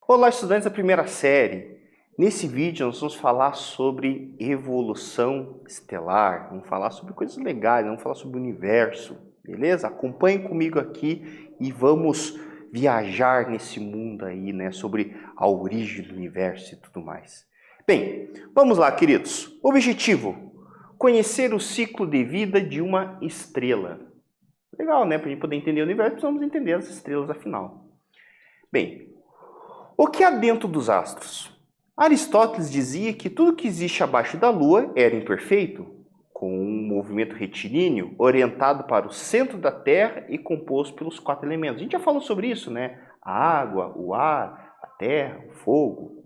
Olá, estudantes da primeira série. Nesse vídeo nós vamos falar sobre evolução estelar, vamos falar sobre coisas legais, vamos falar sobre o universo, beleza? Acompanhe comigo aqui e vamos viajar nesse mundo aí, né, sobre a origem do universo e tudo mais. Bem, vamos lá, queridos. Objetivo: conhecer o ciclo de vida de uma estrela. Legal, né? Para a gente poder entender o universo, precisamos entender as estrelas afinal. Bem, o que há dentro dos astros? Aristóteles dizia que tudo que existe abaixo da Lua era imperfeito, com um movimento retilíneo orientado para o centro da Terra e composto pelos 4 elementos. A gente já falou sobre isso, né? A água, o ar, a terra, o fogo.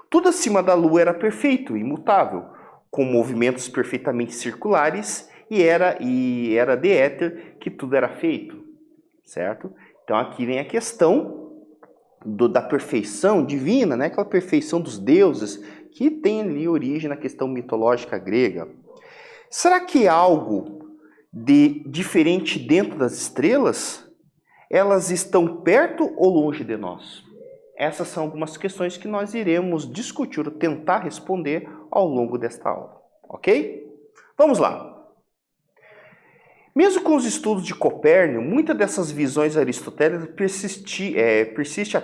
Tudo acima da Lua era perfeito, imutável, com movimentos perfeitamente circulares e era de éter que tudo era feito, certo? Então aqui vem a questão da perfeição divina, né? Aquela perfeição dos deuses que tem ali origem na questão mitológica grega. Será que há algo de diferente dentro das estrelas? Elas estão perto ou longe de nós? Essas são algumas questões que nós iremos discutir ou tentar responder ao longo desta aula, ok? Vamos lá. Mesmo com os estudos de Copérnico, muitas dessas visões aristotélicas persiste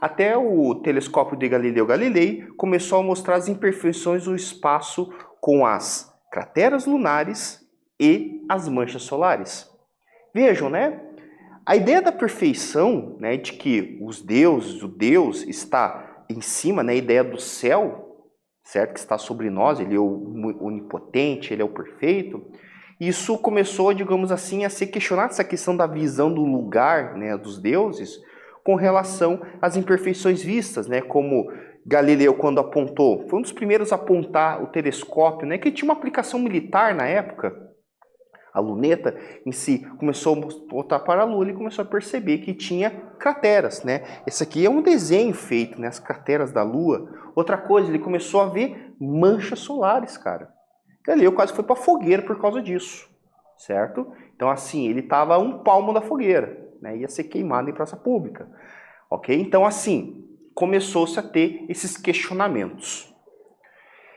até o telescópio de Galileu Galilei começou a mostrar as imperfeições do espaço com as crateras lunares e as manchas solares. Vejam, né? A ideia da perfeição, né, de que o Deus está em cima, né, a ideia do céu, certo? Que está sobre nós, ele é o onipotente, ele é o perfeito. Isso começou, digamos assim, a ser questionado, essa questão da visão do lugar, né, dos deuses, com relação às imperfeições vistas, né, como Galileu, quando apontou, foi um dos primeiros a apontar o telescópio, né, que tinha uma aplicação militar na época. A luneta em si começou a voltar para a Lua e começou a perceber que tinha crateras, né? Esse aqui é um desenho feito, né, as crateras da Lua. Outra coisa, ele começou a ver manchas solares, cara. Galileu quase foi para a fogueira por causa disso, certo? Então, assim, ele estava a um palmo da fogueira, né? Ia ser queimado em praça pública, ok? Então, assim, começou-se a ter esses questionamentos.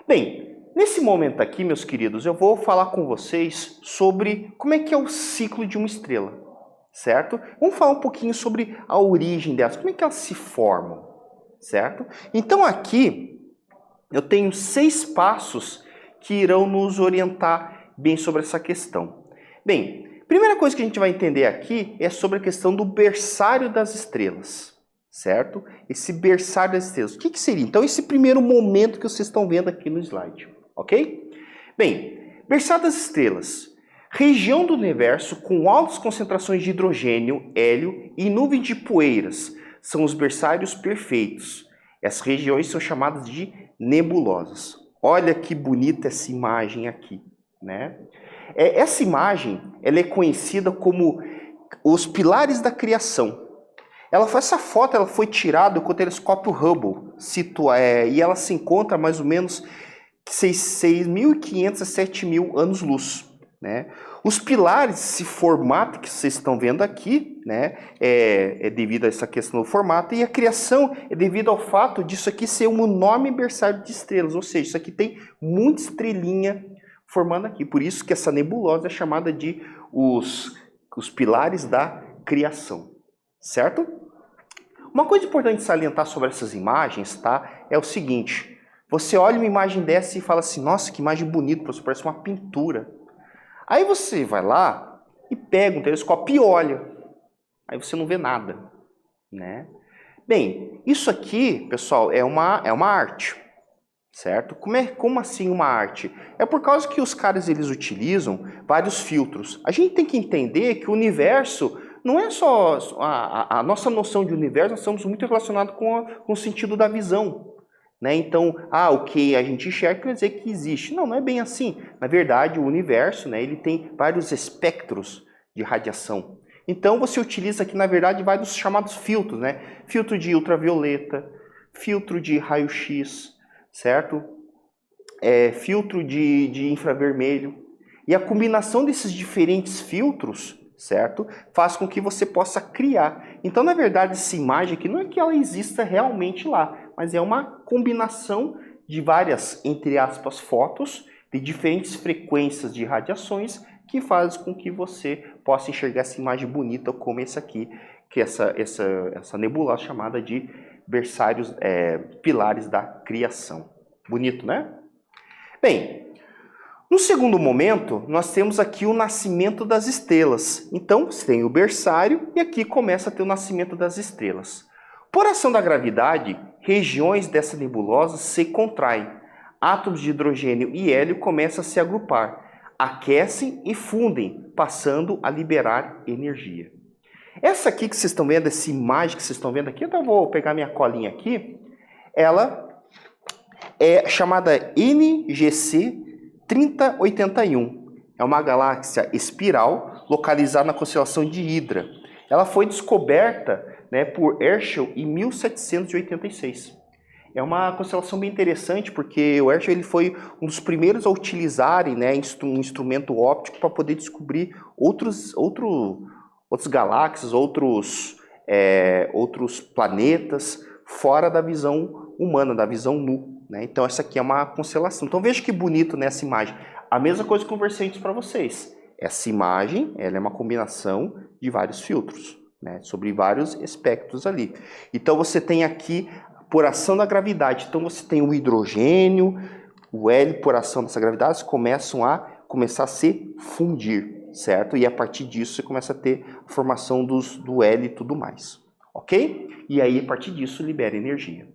Bem, nesse momento aqui, meus queridos, eu vou falar com vocês sobre como é que é o ciclo de uma estrela, certo? Vamos falar um pouquinho sobre a origem delas, como é que elas se formam, certo? Então, aqui, eu tenho 6 passos que irão nos orientar bem sobre essa questão. Bem, primeira coisa que a gente vai entender aqui é sobre a questão do berçário das estrelas, certo? Esse berçário das estrelas. O que seria? Então, esse primeiro momento que vocês estão vendo aqui no slide, ok? Bem, berçário das estrelas. Região do universo com altas concentrações de hidrogênio, hélio e nuvem de poeiras. São os berçários perfeitos. Essas regiões são chamadas de nebulosas. Olha que bonita essa imagem aqui, né? Essa imagem, ela é conhecida como os pilares da criação. Essa foto ela foi tirada com o telescópio Hubble, e ela se encontra a mais ou menos 6.500 a 7.000 anos-luz, né? Os pilares, esse formato que vocês estão vendo aqui, né, é devido a essa questão do formato, e a criação é devido ao fato disso aqui ser um enorme berçário de estrelas, ou seja, isso aqui tem muita estrelinha formando aqui, por isso que essa nebulosa é chamada de os pilares da criação, certo? Uma coisa importante salientar sobre essas imagens, tá, é o seguinte: você olha uma imagem dessa e fala assim, nossa, que imagem bonita, professor, parece uma pintura. Aí você vai lá e pega um telescópio e olha. Aí você não vê nada, né? Bem, isso aqui, pessoal, é uma arte, certo? Como assim uma arte? É por causa que os caras eles utilizam vários filtros. A gente tem que entender que o universo não é só a nossa noção de universo, nós estamos muito relacionados com o sentido da visão. Né? Então, o que a gente enxerga quer dizer que existe. Não, não é bem assim. Na verdade, o universo, né, ele tem vários espectros de radiação. Então, você utiliza aqui, na verdade, vários chamados filtros, né? Filtro de ultravioleta, filtro de raio-x, certo? Filtro de infravermelho. E a combinação desses diferentes filtros, certo? Faz com que você possa criar. Então, na verdade, essa imagem aqui não é que ela exista realmente lá, mas é uma combinação de várias, entre aspas, fotos de diferentes frequências de radiações que faz com que você possa enxergar essa imagem bonita como essa aqui, que é essa nebulosa chamada de berçários, pilares da criação. Bonito, né? Bem, no segundo momento, nós temos aqui o nascimento das estrelas. Então, você tem o berçário e aqui começa a ter o nascimento das estrelas. Por ação da gravidade, regiões dessa nebulosa se contraem. Átomos de hidrogênio e hélio começam a se agrupar, aquecem e fundem, passando a liberar energia. Essa aqui que vocês estão vendo, essa imagem que vocês estão vendo aqui, eu vou pegar minha colinha aqui, ela é chamada NGC 3081. É uma galáxia espiral localizada na constelação de Hidra. Ela foi descoberta, né, por Herschel em 1786. É uma constelação bem interessante porque o Herschel ele foi um dos primeiros a utilizarem, né, um instrumento óptico para poder descobrir outras galáxias, outros planetas fora da visão humana, da visão nu. Né? Então essa aqui é uma constelação. Então veja que bonito nessa imagem. A mesma coisa que eu conversei antes para vocês. Essa imagem ela é uma combinação de vários filtros, né? Sobre vários espectros ali. Então você tem aqui por ação da gravidade. Então você tem o hidrogênio, o hélio por ação dessa gravidade começam a se fundir, certo? E a partir disso você começa a ter a formação do hélio e tudo mais, ok? E aí a partir disso libera energia.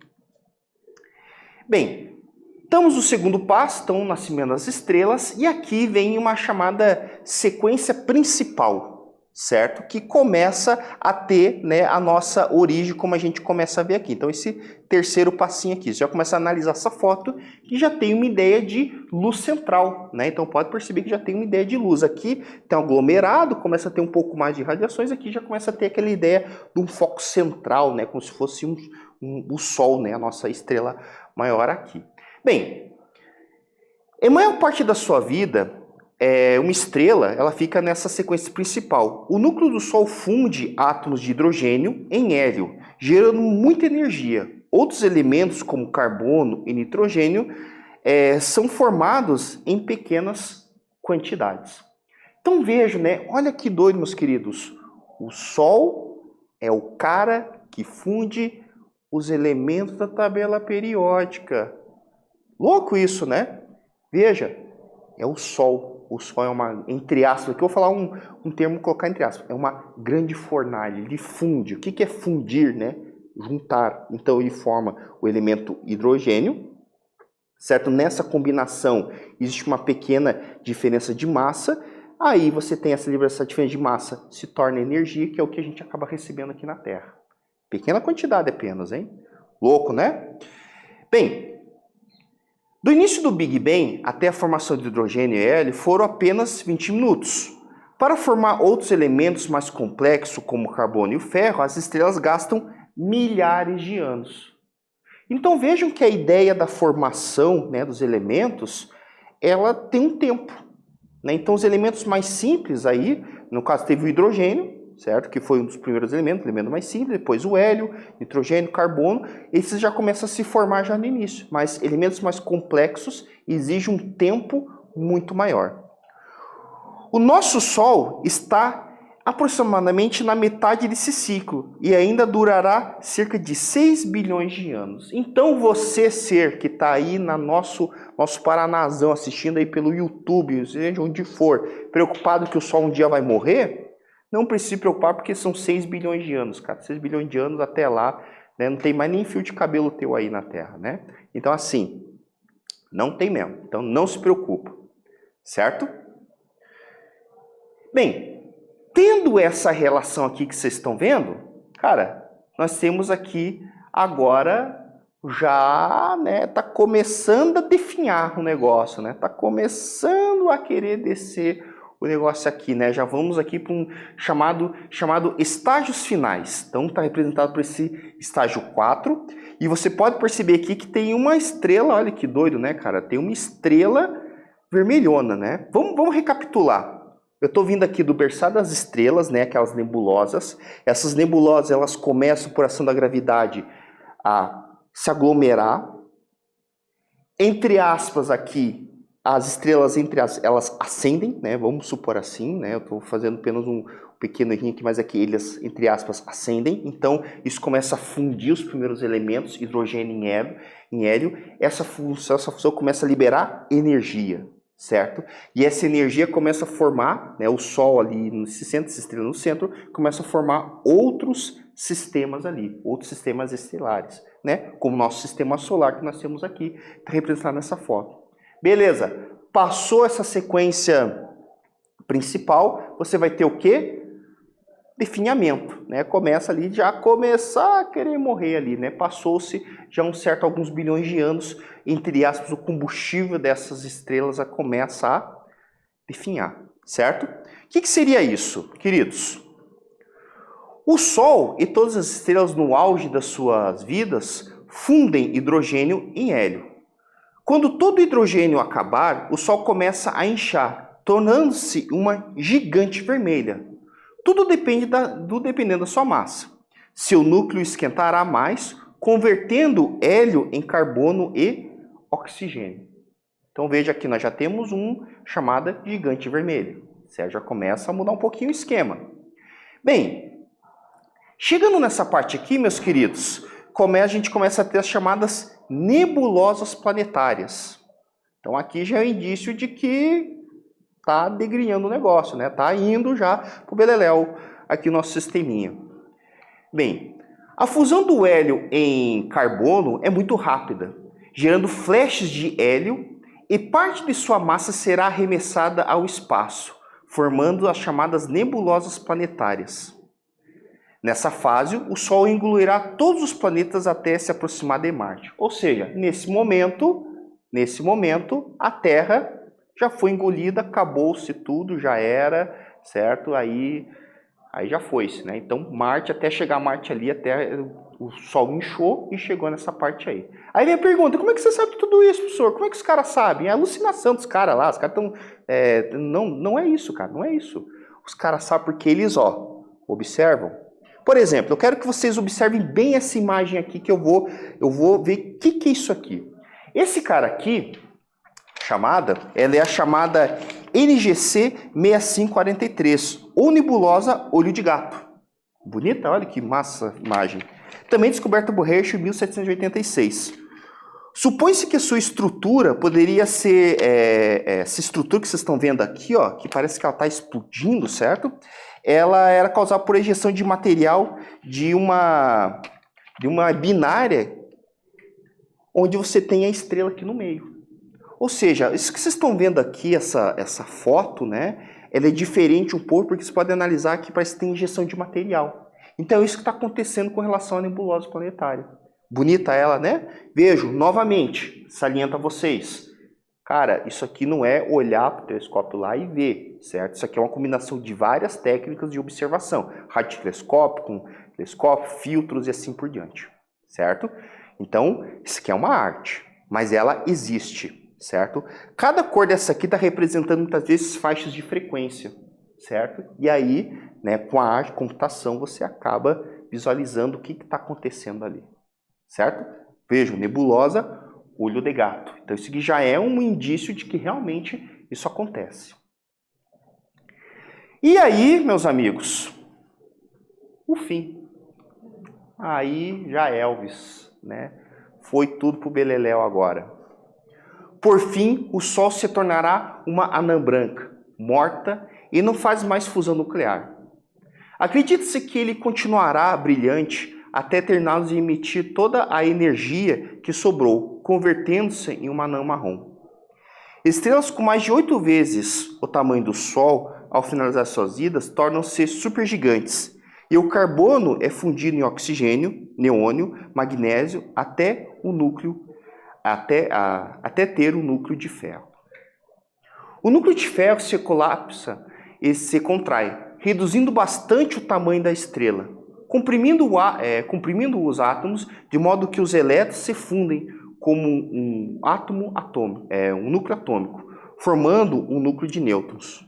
Bem, estamos no segundo passo, então o nascimento das estrelas, e aqui vem uma chamada sequência principal, certo? Que começa a ter, né, a nossa origem, como a gente começa a ver aqui. Então esse terceiro passinho aqui, você já começa a analisar essa foto, que já tem uma ideia de luz central, né? Então pode perceber que já tem uma ideia de luz. Aqui tem um aglomerado, começa a ter um pouco mais de radiações, aqui já começa a ter aquela ideia de um foco central, né? Como se fosse o Sol, né? A nossa estrela maior aqui. Bem, em maior parte da sua vida, uma estrela ela fica nessa sequência principal. O núcleo do Sol funde átomos de hidrogênio em hélio, gerando muita energia. Outros elementos, como carbono e nitrogênio, são formados em pequenas quantidades. Então veja, né? Olha que doido, meus queridos. O Sol é o cara que funde os elementos da tabela periódica. Louco isso, né? Veja, é o Sol. O Sol é uma, entre aspas, aqui eu vou falar um termo, colocar entre aspas, é uma grande fornalha, ele funde. O que é fundir, né? Juntar. Então ele forma o elemento hidrogênio, certo? Nessa combinação existe uma pequena diferença de massa, aí você tem essa diferença de massa, se torna energia, que é o que a gente acaba recebendo aqui na Terra. Pequena quantidade apenas, hein? Louco, né? Bem, do início do Big Bang até a formação de hidrogênio e hélio foram apenas 20 minutos. Para formar outros elementos mais complexos, como o carbono e o ferro, as estrelas gastam milhares de anos. Então vejam que a ideia da formação, né, dos elementos, ela tem um tempo. Né? Então os elementos mais simples aí, no caso teve o hidrogênio, certo? Que foi um dos primeiros elementos, o elemento mais simples, depois o hélio, nitrogênio, carbono, esses já começam a se formar já no início, mas elementos mais complexos exigem um tempo muito maior. O nosso Sol está aproximadamente na metade desse ciclo e ainda durará cerca de 6 bilhões de anos. Então você, ser que está aí no nosso Paranazão, assistindo aí pelo YouTube, seja onde for, preocupado que o Sol um dia vai morrer, não precisa se preocupar porque são 6 bilhões de anos, cara. 6 bilhões de anos até lá, né? Não tem mais nem fio de cabelo teu aí na Terra, né? Então assim, não tem mesmo. Então não se preocupa, certo? Bem, tendo essa relação aqui que vocês estão vendo, cara, nós temos aqui agora já, né, tá começando a definhar o negócio, né? Tá começando a querer descer o negócio aqui, né? Já vamos aqui para um chamado estágios finais. Então está representado por esse estágio 4. E você pode perceber aqui que tem uma estrela, olha que doido, né, cara? Tem uma estrela vermelhona, né? Vamos recapitular. Eu estou vindo aqui do berçário das estrelas, né, aquelas nebulosas. Essas nebulosas, elas começam, por ação da gravidade, a se aglomerar. Entre aspas aqui, as estrelas, elas ascendem, né, vamos supor assim, né, eu estou fazendo apenas um pequeno errinho aqui, mas aqui eles, entre aspas, ascendem. Então, isso começa a fundir os primeiros elementos, hidrogênio em hélio. Essa fusão começa a liberar energia. Certo? E essa energia começa a formar, né, o Sol ali nesse centro, essa estrela no centro, começa a formar outros sistemas ali, outros sistemas estelares, né? Como o nosso sistema solar que nós temos aqui, está representado nessa foto. Beleza, passou essa sequência principal, você vai ter o quê? Definhamento, né? Começa ali, já começar a querer morrer ali, né? Passou-se já alguns bilhões de anos, entre aspas, o combustível dessas estrelas começa a definhar, certo? O que seria isso, queridos? O Sol e todas as estrelas no auge das suas vidas fundem hidrogênio em hélio. Quando todo o hidrogênio acabar, o Sol começa a inchar, tornando-se uma gigante vermelha. Tudo dependendo da sua massa. Seu núcleo esquentará mais, convertendo hélio em carbono e oxigênio. Então veja aqui, nós já temos uma chamada gigante vermelha. Certo? Já começa a mudar um pouquinho o esquema. Bem, chegando nessa parte aqui, meus queridos, a gente começa a ter as chamadas nebulosas planetárias. Então aqui já é um indício de que está degrinhando o negócio, né? Está indo já para o beleléu aqui o nosso sisteminha. Bem, a fusão do hélio em carbono é muito rápida, gerando flashes de hélio e parte de sua massa será arremessada ao espaço, formando as chamadas nebulosas planetárias. Nessa fase, o Sol engolirá todos os planetas até se aproximar de Marte. Ou seja, nesse momento, a Terra já foi engolida, acabou-se tudo, já era, certo? Aí já foi-se, né? Então, Marte, até chegar a Marte ali, até o Sol inchou e chegou nessa parte aí. Aí vem a pergunta, como é que você sabe tudo isso, professor? Como é que os caras sabem? É a alucinação dos caras lá, os caras estão... não é isso, cara, não é isso. Os caras sabem porque eles, observam. Por exemplo, eu quero que vocês observem bem essa imagem aqui, que eu vou ver o que é isso aqui. Esse cara aqui... ela é a chamada NGC 6543, ou nebulosa olho de gato. Bonita, olha que massa imagem. Também descoberta por Herschel em 1786. Supõe-se que a sua estrutura poderia ser, essa estrutura que vocês estão vendo aqui, ó, que parece que ela está explodindo, certo? Ela era causada por ejeção de material de uma binária, onde você tem a estrela aqui no meio. Ou seja, isso que vocês estão vendo aqui, essa foto, né? Ela é diferente um pouco, porque você pode analisar que parece que tem injeção de material. Então é isso que está acontecendo com relação à nebulosa planetária. Bonita ela, né? Vejo, novamente, saliento a vocês. Cara, isso aqui não é olhar para o telescópio lá e ver, certo? Isso aqui é uma combinação de várias técnicas de observação. Radiotelescópio, com telescópio, filtros e assim por diante, certo? Então, isso aqui é uma arte, mas ela existe, certo? Cada cor dessa aqui está representando muitas vezes faixas de frequência, certo? E aí, né, com a arte, computação, você acaba visualizando o que está acontecendo ali, certo? Vejam, nebulosa, olho de gato. Então isso aqui já é um indício de que realmente isso acontece. E aí, meus amigos, o fim. Aí já Elvis, né? Foi tudo pro beleléu agora. Por fim, o Sol se tornará uma anã branca, morta e não faz mais fusão nuclear. Acredita-se que ele continuará brilhante até terminar de emitir toda a energia que sobrou, convertendo-se em uma anã marrom. Estrelas com mais de 8 vezes o tamanho do Sol, ao finalizar suas vidas, tornam-se supergigantes, e o carbono é fundido em oxigênio, neônio, magnésio, até ter um núcleo de ferro. O núcleo de ferro se colapsa e se contrai, reduzindo bastante o tamanho da estrela, comprimindo os átomos de modo que os elétrons se fundem como um núcleo atômico, formando um núcleo de nêutrons.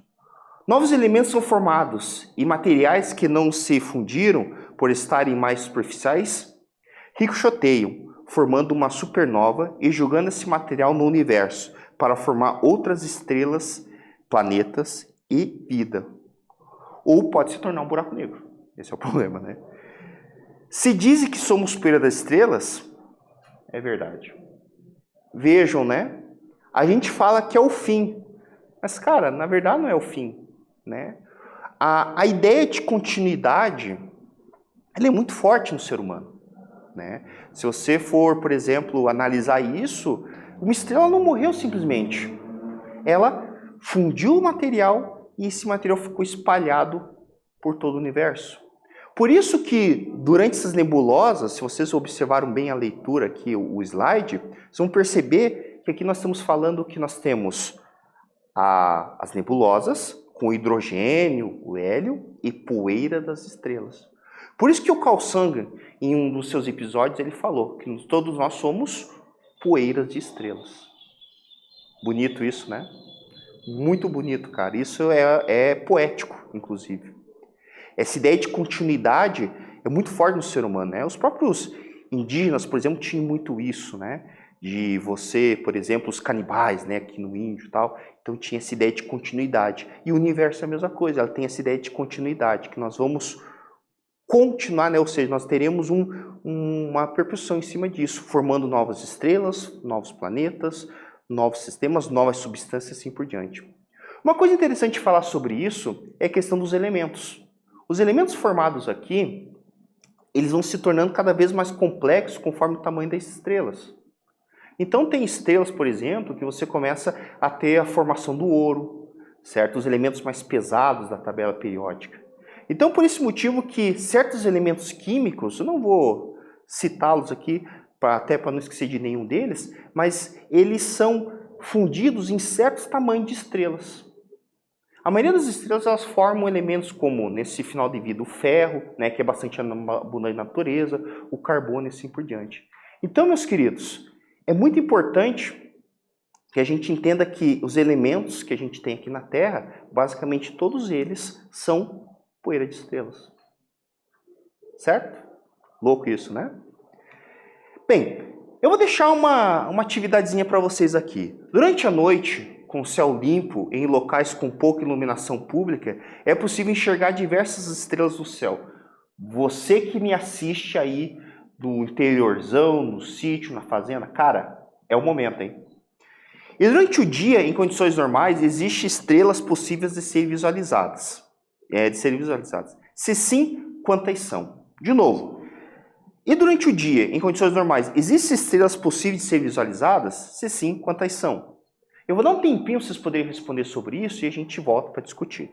Novos elementos são formados e materiais que não se fundiram por estarem mais superficiais ricochoteiam, formando uma supernova e jogando esse material no universo para formar outras estrelas, planetas e vida. Ou pode se tornar um buraco negro. Esse é o problema, né? Se dizem que somos poeira das estrelas, é verdade. Vejam, né? A gente fala que é o fim. Mas, cara, na verdade não é o fim, né? A ideia de continuidade, ela é muito forte no ser humano, né? Se você for, por exemplo, analisar isso, uma estrela não morreu simplesmente. Ela fundiu o material e esse material ficou espalhado por todo o universo. Por isso que, durante essas nebulosas, se vocês observaram bem a leitura aqui, o slide, vocês vão perceber que aqui nós estamos falando que nós temos as nebulosas com hidrogênio, o hélio e poeira das estrelas. Por isso que o Carl Sagan, em um dos seus episódios, ele falou que todos nós somos poeiras de estrelas. Bonito isso, né? Muito bonito, cara. Isso é poético, inclusive. Essa ideia de continuidade é muito forte no ser humano, né? Os próprios indígenas, por exemplo, tinham muito isso, né? De você, por exemplo, os canibais, né? Aqui no índio e tal. Então tinha essa ideia de continuidade. E o universo é a mesma coisa, ela tem essa ideia de continuidade, que nós vamos continuar, né? Ou seja, nós teremos uma percussão em cima disso, formando novas estrelas, novos planetas, novos sistemas, novas substâncias e assim por diante. Uma coisa interessante de falar sobre isso é a questão dos elementos. Os elementos formados aqui, eles vão se tornando cada vez mais complexos conforme o tamanho das estrelas. Então tem estrelas, por exemplo, que você começa a ter a formação do ouro, certo? Os elementos mais pesados da tabela periódica. Então por esse motivo que certos elementos químicos, eu não vou citá-los aqui, até para não esquecer de nenhum deles, mas eles são fundidos em certos tamanhos de estrelas. A maioria das estrelas elas formam elementos como, nesse final de vida, o ferro, né, que é bastante abundante na natureza, o carbono e assim por diante. Então, meus queridos, é muito importante que a gente entenda que os elementos que a gente tem aqui na Terra, basicamente todos eles são poeira de estrelas. Certo? Louco isso, né? Bem, eu vou deixar uma atividadezinha para vocês aqui. Durante a noite, com o céu limpo, em locais com pouca iluminação pública, é possível enxergar diversas estrelas no céu. Você que me assiste aí do interiorzão, no sítio, na fazenda, cara, é o momento, hein? E durante o dia, em condições normais, existem estrelas possíveis de serem visualizadas. Se sim, quantas são? De novo. E durante o dia, em condições normais, existem estrelas possíveis de serem visualizadas? Se sim, quantas são? Eu vou dar um tempinho para vocês poderem responder sobre isso e a gente volta para discutir.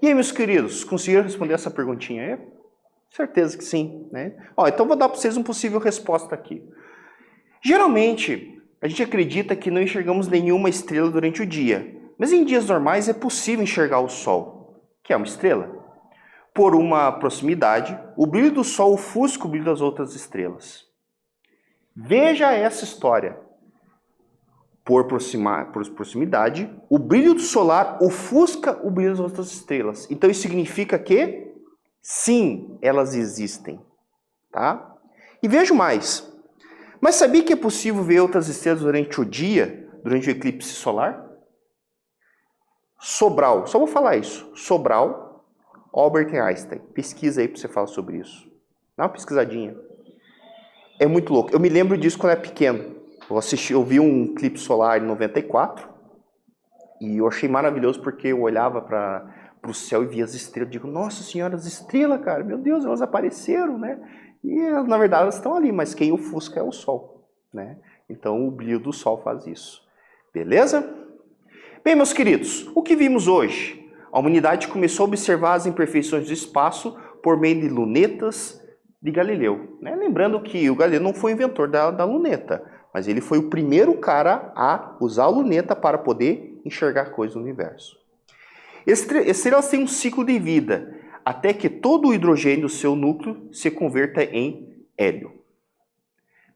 E aí, meus queridos, conseguiram responder essa perguntinha aí? Certeza que sim, né? Ó, então vou dar para vocês uma possível resposta aqui. Geralmente, a gente acredita que não enxergamos nenhuma estrela durante o dia, mas em dias normais é possível enxergar o Sol, que é uma estrela. Por uma proximidade, o brilho do Sol ofusca o brilho das outras estrelas. Veja essa história. Por proximidade, o brilho do solar ofusca o brilho das outras estrelas. Então isso significa que, sim, elas existem. Tá? E vejo mais. Mas sabia que é possível ver outras estrelas durante o dia, durante o eclipse solar? Sobral, só vou falar isso. Sobral, Albert Einstein. Pesquisa aí para você falar sobre isso. Dá uma pesquisadinha. É muito louco. Eu me lembro disso quando era pequeno. Eu vi um eclipse solar em 94 e eu achei maravilhoso porque eu olhava para o céu e via as estrelas. Eu digo, nossa senhora, as estrelas, cara, meu Deus, elas apareceram, né? E na verdade elas estão ali, mas quem ofusca é o Sol, né? Então o brilho do Sol faz isso. Beleza? Bem, meus queridos, o que vimos hoje? A humanidade começou a observar as imperfeições do espaço por meio de lunetas de Galileu, né? Lembrando que o Galileu não foi o inventor da luneta, mas ele foi o primeiro cara a usar a luneta para poder enxergar coisas no universo. Estrelas têm um ciclo de vida, até que todo o hidrogênio do seu núcleo se converta em hélio.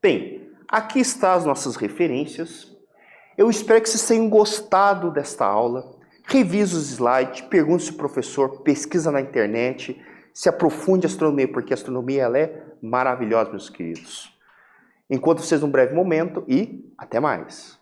Bem, aqui estão as nossas referências. Eu espero que vocês tenham gostado desta aula. Revise os slides, pergunte ao professor, pesquisa na internet, se aprofunde a astronomia, porque a astronomia ela é maravilhosa, meus queridos. Encontro vocês num breve momento e até mais.